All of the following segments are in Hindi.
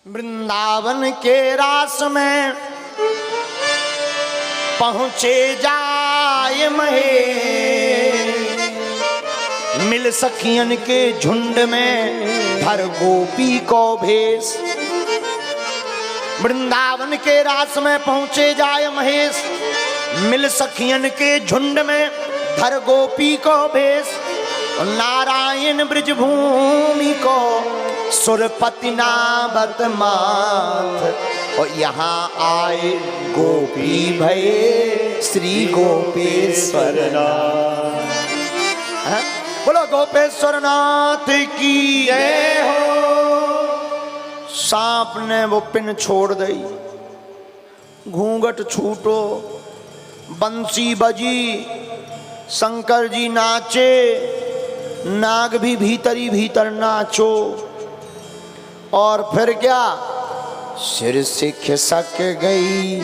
वृंदावन के रास में पहुँचे जाय महे, मिल सखियन के झुंड में धर गोपी को भेष। वृंदावन के रास में पहुँचे जाय महेश, मिल सखियन के झुंड में धर गोपी को भेष। नारायण ब्रज भूमि को सुरपति नाबत माथ, और यहाँ आए गोपी भये श्री गोपेश्वर नाथ। बोलो गोपेश्वर नाथ की जय हो। सांप ने वो पिन छोड़ दी, घूंघट छूटो, बंसी बजी, शंकर जी नाचे, नाग भी भीतरी भीतर नाचो। और फिर क्या, सिर से खिसक गई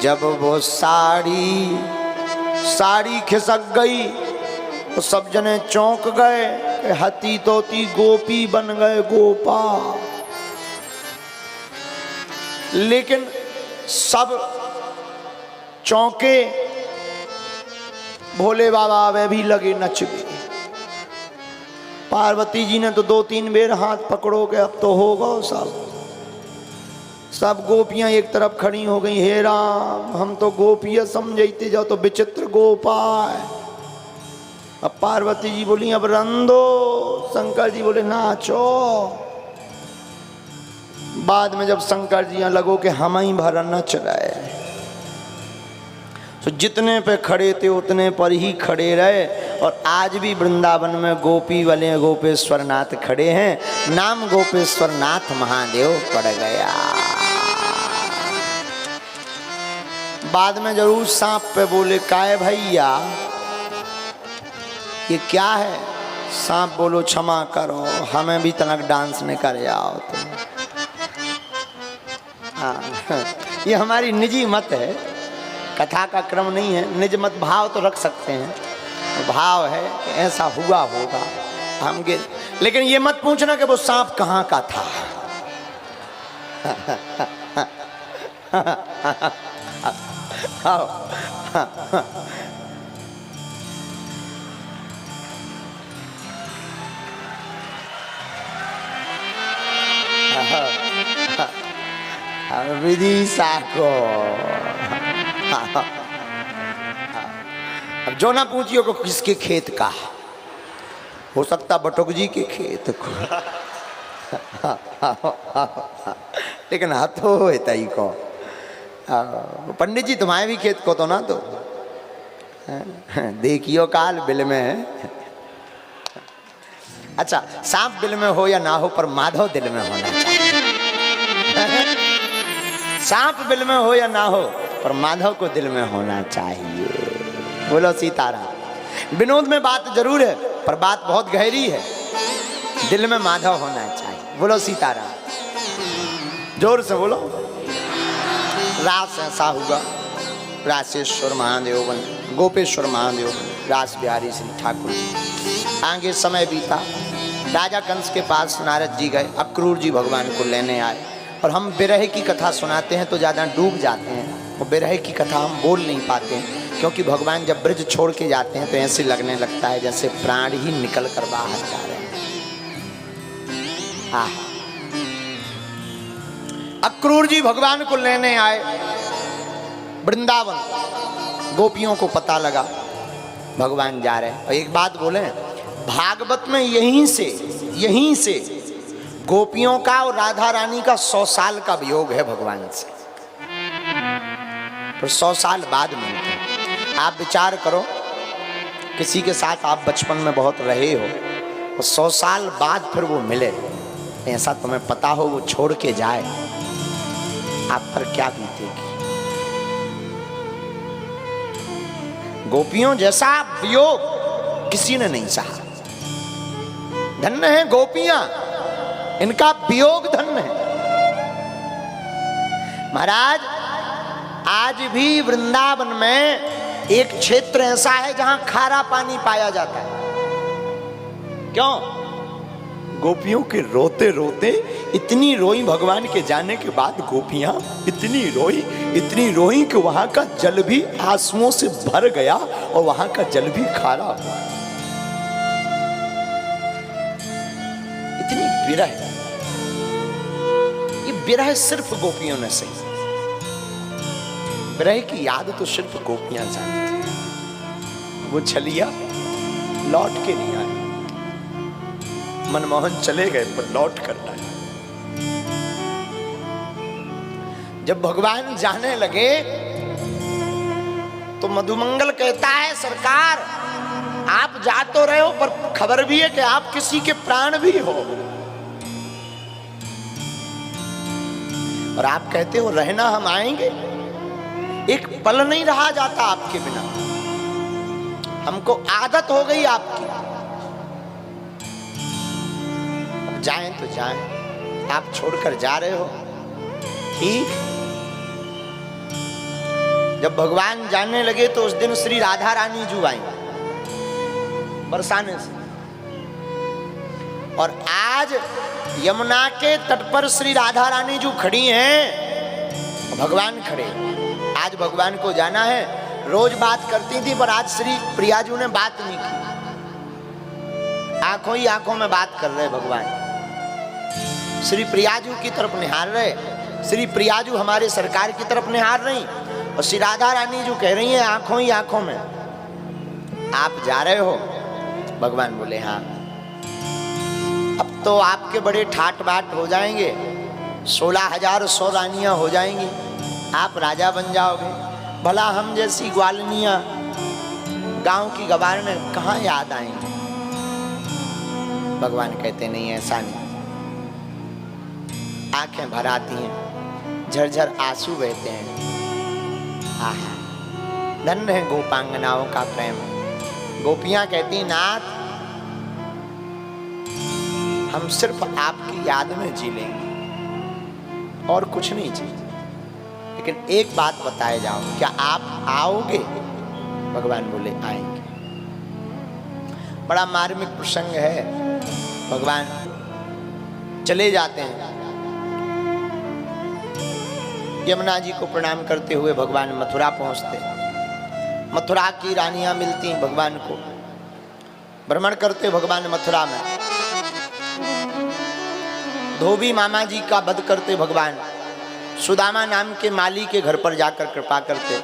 जब वो साड़ी खिसक गई तो सब जने चौंक गए, हती तोती गोपी बन गए गोपाल। लेकिन सब चौंके, भोले बाबा वे भी लगे नच गए। पार्वती जी ने तो 2-3 बेर हाथ पकड़ो के अब तो होगा सब गोपियां एक तरफ खड़ी हो गई। हे राम, हम तो गोपियां समझते जाओ तो विचित्र गोपाल। अब पार्वती जी बोली अब रन दो, शंकर जी बोले नाचो। बाद में जब शंकर जी लगो के हम ही भर नच रहे, तो जितने पे खड़े थे उतने पर ही खड़े रहे। और आज भी वृंदावन में गोपी वाले गोपेश्वर नाथ खड़े हैं, नाम गोपेश्वर नाथ महादेव पड़ गया। बाद में जरूर सांप पे बोले काय भैया ये क्या है। सांप बोलो क्षमा करो, हमें भी तनक डांस नहीं कर आओ तुम। हाँ, ये हमारी निजी मत है, कथा का क्रम नहीं है। निज मत भाव तो रख सकते हैं, भाव है कि ऐसा हुआ होगा हम के, लेकिन ये मत पूछना कि वो सांप कहाँ का था। विदिशा को अब जो ना पूछियो को किसके खेत का, हो सकता बटुक जी के खेत को। लेकिन हाथों होता ही को पंडित जी तुम्हारे भी खेत को तो ना तो देखियो काल बिल में है। अच्छा, सांप बिल में हो या ना हो पर माधव दिल में होना चाहिए। सांप बिल में हो या ना हो पर माधव को दिल में होना चाहिए। बोलो सीताराम। विनोद में बात जरूर है पर बात बहुत गहरी है, दिल में माधव होना चाहिए। बोलो सीताराम, जोर से बोलो। रास ऐसा हुआ, रासेश्वर महादेव बन, गोपेश्वर महादेव, रास बिहारी श्री ठाकुर जी। आगे समय बीता, राजा कंस के पास नारद जी गए, अक्रूर जी भगवान को लेने आए। और हम विरह की कथा सुनाते हैं तो ज़्यादा डूब जाते हैं, और विरह की कथा हम बोल नहीं पाते हैं, क्योंकि भगवान जब ब्रज छोड़ के जाते हैं तो ऐसे लगने लगता है जैसे प्राण ही निकल कर बाहर जा रहे हैं। अक्रूर जी भगवान को लेने आए वृंदावन। गोपियों को पता लगा भगवान जा रहे हैं। और एक बात बोले, भागवत में यहीं से गोपियों का और राधा रानी का 100 साल का वियोग है भगवान से, फिर 100 साल बाद मिलते हैं। आप विचार करो, किसी के साथ आप बचपन में बहुत रहे हो और 100 साल बाद फिर वो मिले, ऐसा तुम्हें पता हो वो छोड़ के जाए, आप पर क्या बीतेगी। गोपियों जैसा वियोग किसी ने नहीं सहा। धन्य है गोपियां, इनका वियोग धन्य है। महाराज, आज भी वृंदावन में एक क्षेत्र ऐसा है जहां खारा पानी पाया जाता है। क्यों? गोपियों के रोते रोते इतनी रोई, भगवान के जाने के बाद गोपियां इतनी रोई कि वहां का जल भी आंसुओं से भर गया और वहां का जल भी खारा हुआ। इतनी विरह, ये विरह सिर्फ गोपियों ने सही, विरह की याद तो सिर्फ गोपियां जानती थी। वो छलिया लौट के नहीं आए, मनमोहन चले गए पर लौट कर आए। जब भगवान जाने लगे तो मधुमंगल कहता है, सरकार आप जा तो रहे हो पर खबर भी है कि आप किसी के प्राण भी हो, और आप कहते हो रहना हम आएंगे। एक पल नहीं रहा जाता आपके बिना, हमको आदत हो गई आपकी। अब जाएं तो जाएं, आप छोड़कर जा रहे हो, ठीक। जब भगवान जाने लगे तो उस दिन श्री राधा रानी जी आई बरसाने से, और आज यमुना के तट पर श्री राधा रानी जी खड़ी हैं, भगवान खड़े। आज भगवान को जाना है, रोज बात करती थी पर आज श्री प्रियाजू ने बात नहीं की, आंखों ही आंखों में बात कर रहे भगवान। श्री प्रियाजू की तरफ निहार रहे, श्री प्रियाजू हमारे सरकार की तरफ निहार रही, और श्री राधा रानी जो कह रही है आंखों ही आंखों में, आप जा रहे हो? भगवान बोले हाँ। अब तो आपके बड़े ठाट बाट हो जाएंगे, 16,100 रानियां हो जाएंगी, आप राजा बन जाओगे। भला हम जैसी ग्वालनियां गांव की गवार में कहाँ याद आएंगे? भगवान कहते नहीं, ऐसा नहीं। आंखें भर आती हैं, झरझर आंसू बहते हैं। आहा, धन्य है गोपांगनाओं का प्रेम। गोपियां कहती नाथ हम सिर्फ आपकी याद में जी लेंगे और कुछ नहीं चाहिए, लेकिन एक बात बताए जाओ, क्या आप आओगे? भगवान बोले आएंगे। बड़ा मार्मिक प्रसंग है। भगवान चले जाते हैं, यमुना जी को प्रणाम करते हुए भगवान मथुरा पहुंचते। मथुरा की रानियां मिलती भगवान को, भ्रमण करते भगवान मथुरा में। धोबी मामा जी का वध करते भगवान, सुदामा नाम के माली के घर पर जाकर कृपा करते।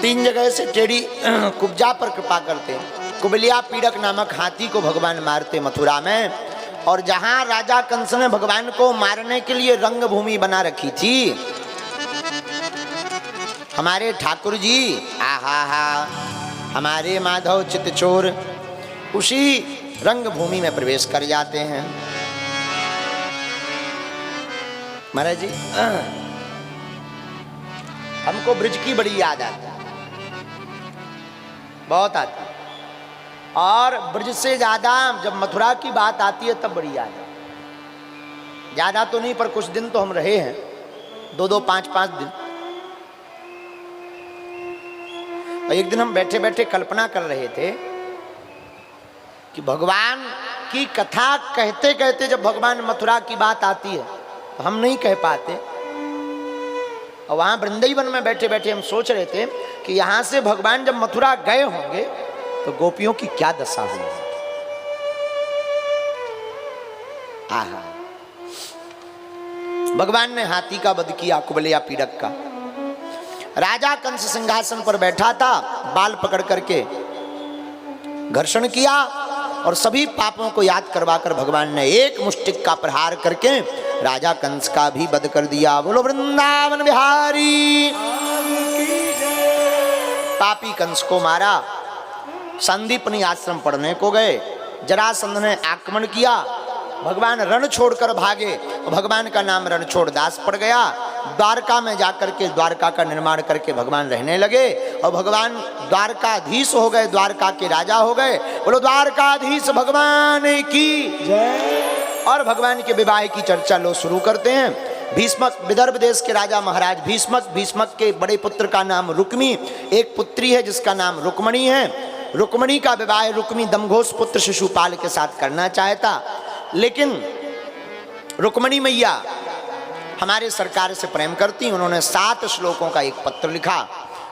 3 जगह से टेढ़ी कुब्जा पर कृपा करते। कुबलिया पीड़क नामक हाथी को भगवान मारते मथुरा में, और जहां राजा कंस ने भगवान को मारने के लिए रंगभूमि बना रखी थी, हमारे ठाकुर जी आहा हा, हमारे माधव चितचोर उसी रंगभूमि में प्रवेश कर जाते हैं। महाराज जी हमको ब्रिज की बड़ी याद आती है, बहुत आती है, और ब्रिज से ज्यादा जब मथुरा की बात आती है तब बड़ी याद है। ज्यादा तो नहीं पर कुछ दिन तो हम रहे हैं, 2-2, 5-5 दिन। और एक दिन हम बैठे बैठे कल्पना कर रहे थे कि भगवान की कथा कहते कहते जब भगवान मथुरा की बात आती है तो हम नहीं कह पाते, और वहां वृंदावन में बैठे बैठे हम सोच रहे थे कि यहां से भगवान जब मथुरा गए होंगे तो गोपियों की क्या दशा हुई। आहा, भगवान ने हाथी का वध किया, कुबलिया पीड़क का। राजा कंस सिंहासन पर बैठा था, बाल पकड़ करके घर्षण किया, और सभी पापों को याद करवाकर भगवान ने एक मुष्टिक का प्रहार करके राजा कंस का भी वध कर दिया। बोलो वृंदावन बिहारी। पापी कंस को मारा। संदीपनी आश्रम पढ़ने को गए, जरासंध ने आक्रमण किया, भगवान रण छोड़कर भागे, भगवान का नाम रणछोड़ दास पड़ गया। द्वारका में जाकर के द्वारका का निर्माण करके भगवान रहने लगे, और भगवान द्वारकाधीश हो गए, द्वारका के राजा हो गए। बोलो द्वारकाधीश भगवान की जय। और भगवान के विवाह की चर्चा लोग शुरू करते हैं। भीष्मक, विदर्भ देश के राजा महाराज भीष्मक, भीष्मक के बड़े पुत्र का नाम रुक्मी, एक पुत्री है जिसका नाम रुक्मणी है। रुक्मिणी का विवाह रुक्मी दमघोष पुत्र शिशुपाल के साथ करना चाहता, लेकिन रुक्मिणी मैया हमारे सरकार से प्रेम करती। उन्होंने 7 श्लोकों का एक पत्र लिखा,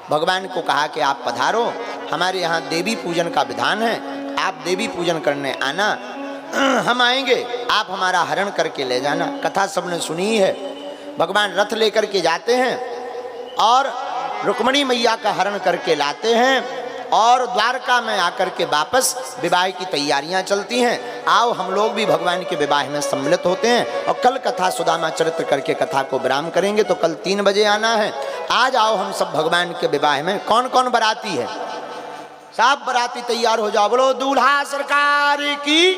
भगवान को कहा कि आप पधारो, हमारे यहाँ देवी पूजन का विधान है, आप देवी पूजन करने आना, हम आएंगे, आप हमारा हरण करके ले जाना। कथा सबने सुनी है। भगवान रथ लेकर के जाते हैं और रुक्मिणी मैया का हरण करके लाते हैं और द्वारका में आकर के वापस विवाह की तैयारियां चलती हैं। आओ हम लोग भी भगवान के विवाह में सम्मिलित होते हैं और कल कथा सुदामा चरित्र करके कथा को विराम करेंगे, तो कल 3 बजे आना है। आज आओ हम सब भगवान के विवाह में। कौन कौन बराती है? सब बराती तैयार हो जाओ, बोलो दूल्हा सरकार की।